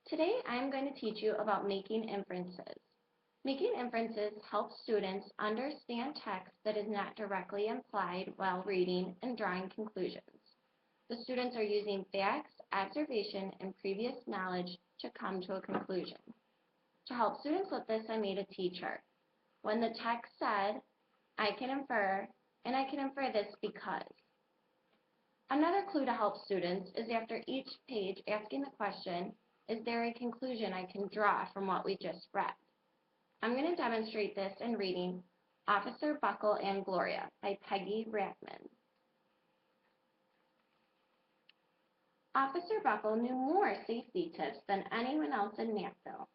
Today I'm going to teach you about making inferences. Making inferences helps students understand text that is not directly implied while reading and drawing conclusions. The students are using facts, observation, and previous knowledge to come to a conclusion. To help students with this, I made a T-chart. When the text said, I can infer, and I can infer this because. Another clue to help students is after each page asking the question, is there a conclusion I can draw from what we just read? I'm going to demonstrate this in reading Officer Buckle and Gloria by Peggy Rathman. Officer Buckle knew more safety tips than anyone else in Nashville.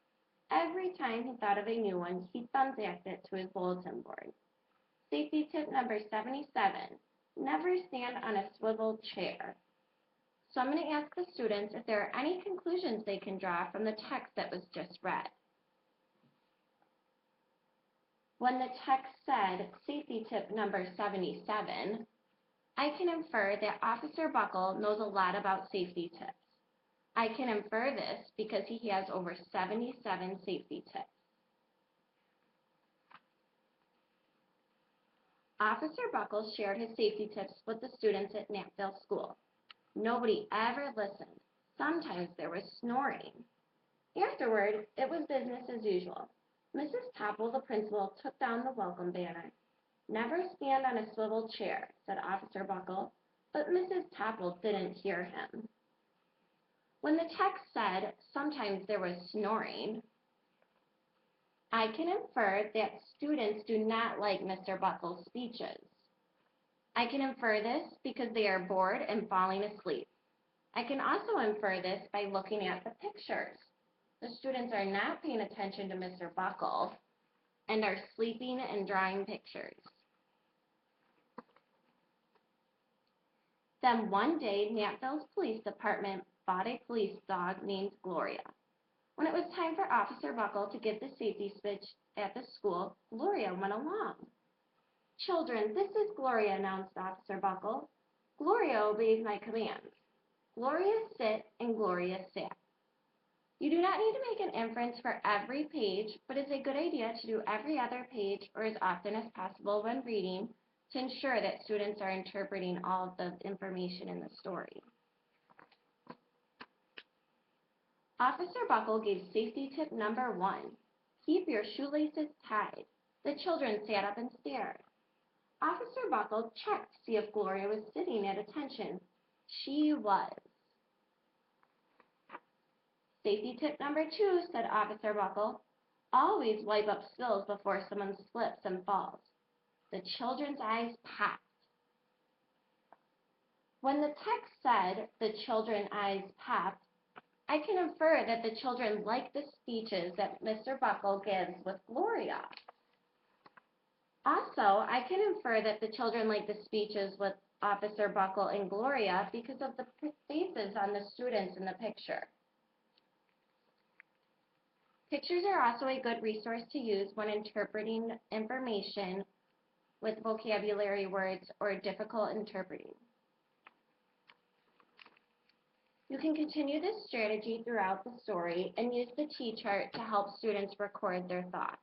Every time he thought of a new one, he thumbtacked it to his bulletin board. Safety tip number 77, never stand on a swivel chair. So I'm going to ask the students if there are any conclusions they can draw from the text that was just read. When the text said safety tip number 77, I can infer that Officer Buckle knows a lot about safety tips. I can infer this because he has over 77 safety tips. Officer Buckle shared his safety tips with the students at Nashville School. Nobody ever listened. Sometimes there was snoring. Afterward, it was business as usual. Mrs. Topple, the principal, took down the welcome banner. Never stand on a swivel chair, said Officer Buckle, but Mrs. Topple didn't hear him. When the text said, sometimes there was snoring, I can infer that students do not like Mr. Buckle's speeches. I can infer this because they are bored and falling asleep. I can also infer this by looking at the pictures. The students are not paying attention to Mr. Buckle and are sleeping and drawing pictures. Then one day, Nashville's police department bought a police dog named Gloria. When it was time for Officer Buckle to give the safety speech at the school, Gloria went along. Children, this is Gloria, announced Officer Buckle. Gloria obeys my commands. Gloria sit and Gloria sat. You do not need to make an inference for every page, but it's a good idea to do every other page or as often as possible when reading to ensure that students are interpreting all of the information in the story. Officer Buckle gave safety tip number 1. Keep your shoelaces tied. The children sat up and stared. Officer Buckle checked to see if Gloria was sitting at attention. She was. Safety tip number 2, said Officer Buckle. Always wipe up spills before someone slips and falls. The children's eyes popped. When the text said the children's eyes popped, I can infer that the children like the speeches that Mr. Buckle gives with Gloria. Also, I can infer that the children like the speeches with Officer Buckle and Gloria because of the faces on the students in the picture. Pictures are also a good resource to use when interpreting information with vocabulary words or difficult interpreting. You can continue this strategy throughout the story and use the T-chart to help students record their thoughts.